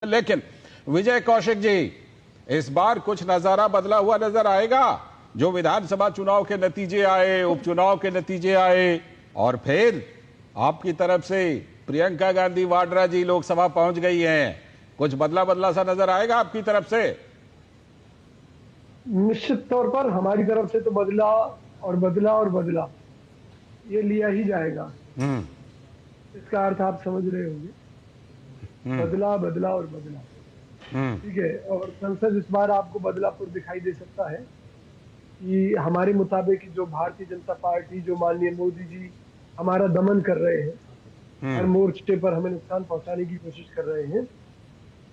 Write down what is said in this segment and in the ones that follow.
लेकिन विजय कौशिक जी, इस बार कुछ नजारा बदला हुआ नजर आएगा। जो विधानसभा चुनाव के नतीजे आए, उपचुनाव के नतीजे आए, और फिर आपकी तरफ से प्रियंका गांधी वाड्रा जी लोकसभा पहुंच गई हैं, कुछ बदला बदला सा नजर आएगा आपकी तरफ से? निश्चित तौर पर हमारी तरफ से तो बदला और बदला और बदला ये लिया ही जाएगा। इसका अर्थ आप समझ रहे होंगे, बदला बदला और बदला। ठीक है। और संसद इस बार आपको बदलापुर दिखाई दे सकता है कि हमारे मुताबिक जो भारतीय जनता पार्टी, जो माननीय मोदी जी हमारा दमन कर रहे हैं, हर मोर्चे पर हमें नुकसान पहुंचाने की कोशिश कर रहे हैं,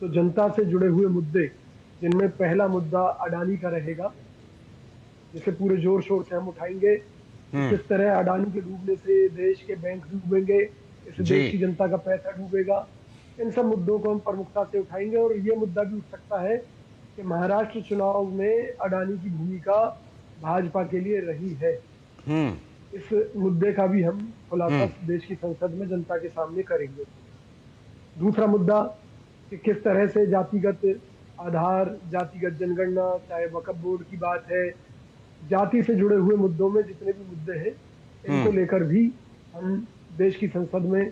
तो जनता से जुड़े हुए मुद्दे, जिनमें पहला मुद्दा अडानी का रहेगा, जिसे पूरे जोर शोर से हम उठाएंगे। किस तरह अडानी के डूबने से देश के बैंक डूबेंगे, इस देश की जनता का पैसा डूबेगा, इन सब मुद्दों को हम प्रमुखता से उठाएंगे। और ये मुद्दा भी उठ सकता है कि महाराष्ट्र चुनाव में अडानी की भूमिका भाजपा के लिए रही है। इस मुद्दे का भी हम खुलासा देश की संसद में जनता के सामने करेंगे। दूसरा मुद्दा कि किस तरह से जातिगत आधार, जातिगत जनगणना, चाहे वक्फ बोर्ड की बात है, जाति से जुड़े हुए मुद्दों में जितने भी मुद्दे हैं, इनको लेकर भी हम देश की संसद में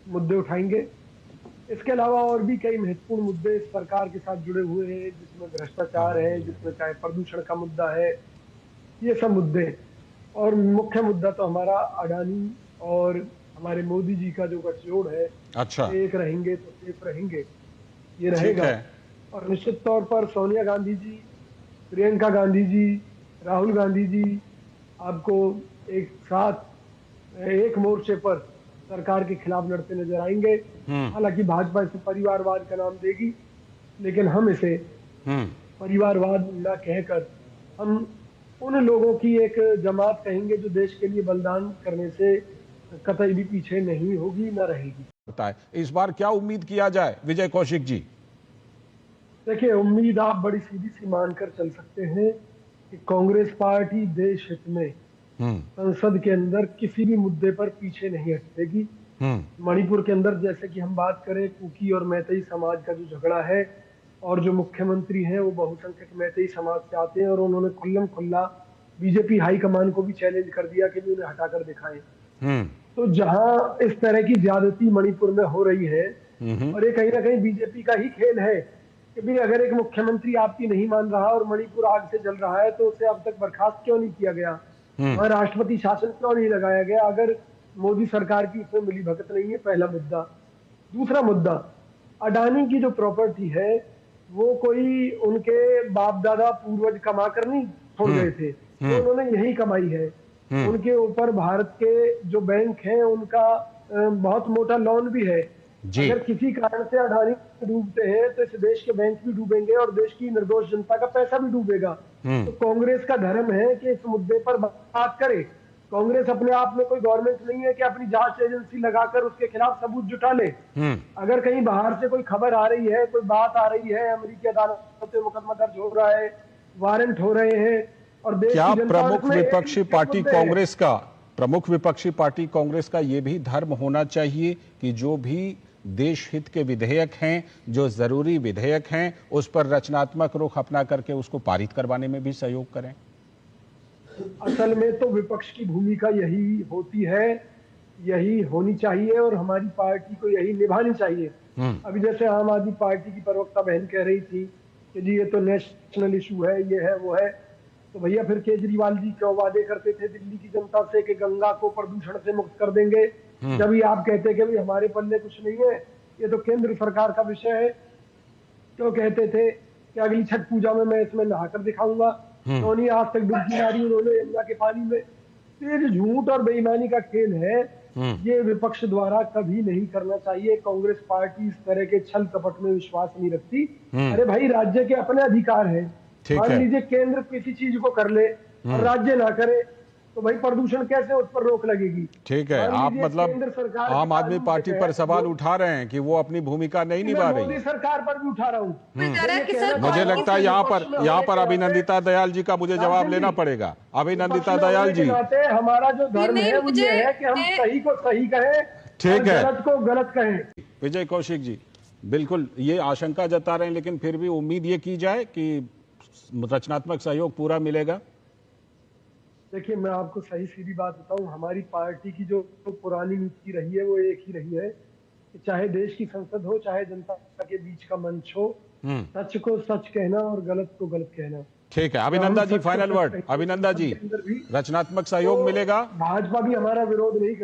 मुद्दे उठाएंगे। इसके अलावा और भी कई महत्वपूर्ण मुद्दे सरकार के साथ जुड़े हुए हैं, जिसमें भ्रष्टाचार है, जिसमें चाहे प्रदूषण का मुद्दा है, ये सब मुद्दे। और मुख्य मुद्दा तो हमारा अडानी और हमारे मोदी जी का जो गठजोड़ है, अच्छा, एक रहेंगे तो सेफ रहेंगे, ये रहेगा। और निश्चित तौर पर सोनिया गांधी जी, प्रियंका गांधी जी, राहुल गांधी जी आपको एक साथ एक मोर्चे पर सरकार के खिलाफ लड़ते नजर आएंगे। हालांकि भाजपा इसे परिवारवाद का नाम देगी, लेकिन हम इसे परिवारवाद न कहकर हम उन लोगों की एक जमात कहेंगे जो देश के लिए बलिदान करने से कतई भी पीछे नहीं होगी, न रहेगी। इस बार क्या उम्मीद किया जाए विजय कौशिक जी? देखिए, उम्मीद आप बड़ी सीधी सी मानकर चल सकते हैं कि कांग्रेस पार्टी देश हित में संसद के अंदर किसी भी मुद्दे पर पीछे नहीं हटेगी। मणिपुर के अंदर जैसे कि हम बात करें, कुकी और मैतेई समाज का जो झगड़ा है, और जो मुख्यमंत्री हैं वो बहुसंख्यक मैतेई समाज से आते हैं, और उन्होंने खुल्लम खुल्ला बीजेपी हाईकमान को भी चैलेंज कर दिया कि उन्हें हटाकर दिखाएं। तो जहां इस तरह की ज्यादती मणिपुर में हो रही है, और ये कहीं ना कहीं बीजेपी का ही खेल है कि भी अगर एक मुख्यमंत्री आपकी नहीं मान रहा और मणिपुर आग से जल रहा है, तो उसे अब तक बर्खास्त क्यों नहीं किया गया, वहां राष्ट्रपति शासन क्यों नहीं लगाया गया, अगर मोदी सरकार की इसमें मिली भगत नहीं है। पहला मुद्दा। दूसरा मुद्दा, अडानी की जो प्रॉपर्टी है वो कोई उनके बाप दादा पूर्वज कमा कर नहीं छोड़ गए थे, तो उन्होंने यही कमाई है। उनके ऊपर भारत के जो बैंक हैं उनका बहुत मोटा लोन भी है। अगर किसी कारण से अडानी डूबते हैं तो इस देश के बैंक भी डूबेंगे और देश की निर्दोष जनता का पैसा भी डूबेगा। तो कांग्रेस का धर्म है कि इस मुद्दे पर बात करे। कांग्रेस अपने आप में कोई गवर्नमेंट नहीं है कि अपनी जांच एजेंसी लगाकर उसके खिलाफ सबूत जुटा ले। अगर कहीं बाहर से कोई खबर आ रही है, कोई बात आ रही है, अमेरिकी अदालत में मुकदमा दर्ज हो रहा है, वारंट हो रहे हैं, और देश क्या की जनता प्रमुख विपक्षी पार्टी कांग्रेस का ये भी धर्म होना चाहिए कि जो भी देश हित के विधेयक हैं, जो जरूरी विधेयक हैं, उस पर रचनात्मक रुख अपना करके उसको पारित करवाने में भी सहयोग करें? असल में तो विपक्ष की भूमिका यही होती है, यही होनी चाहिए, और हमारी पार्टी को यही निभानी चाहिए। अभी जैसे आम आदमी पार्टी की प्रवक्ता बहन कह रही थी कि जी ये तो नेशनल इशू है, ये है वो है, तो भैया फिर केजरीवाल जी क्यों वादे करते थे दिल्ली की जनता से कि गंगा को प्रदूषण से मुक्त कर देंगे, जब ही आप कहते कि भाई हमारे पल्ले कुछ नहीं है, ये तो केंद्र सरकार का विषय है। क्यों कहते थे कि अगली छठ पूजा में मैं इसमें नहाकर दिखाऊंगा, उन्होंने आज तक डुबकी मारी उन्होंने यमुना के पानी में। तो ये जो झूठ और बेईमानी का खेल है, ये विपक्ष द्वारा कभी नहीं करना चाहिए। कांग्रेस पार्टी इस तरह के छल कपट में विश्वास नहीं रखती। अरे भाई, राज्य के अपने अधिकार है। मान लीजिए केंद्र किसी चीज को कर ले और राज्य ना करे, तो भाई प्रदूषण कैसे उस पर रोक लगेगी? ठीक है, आप मतलब आम आदमी पार्टी पर सवाल उठा रहे हैं कि वो अपनी भूमिका नहीं निभा रही। मोदी सरकार पर भी उठा रहा हूँ। मुझे लगता है यहाँ पर अभिनंदिता दयाल जी का मुझे जवाब लेना पड़ेगा। अभिनंदिता दयाल जी, हमारा जो धर्म है वो ये है कि हम सही को सही कहें, ठीक है, गलत को गलत कहें। विजय कौशिक जी, बिल्कुल ये आशंका जता रहे हैं, लेकिन फिर भी उम्मीद ये की जाए कि रचनात्मक सहयोग पूरा मिलेगा। देखिए, मैं आपको सही सीधी बात बताऊं, हमारी पार्टी की जो पुरानी नीति रही है वो एक ही रही है कि चाहे देश की संसद हो, चाहे जनता के बीच का मंच हो, सच को सच कहना और गलत को गलत कहना। ठीक है, हम अभिनंदन जी, सच को फाइनल सच वर्ड। कहेंगे, अभिनंदन जी, के अंदर भी रचनात्मक सहयोग तो मिलेगा। भाजपा भी हमारा विरोध नहीं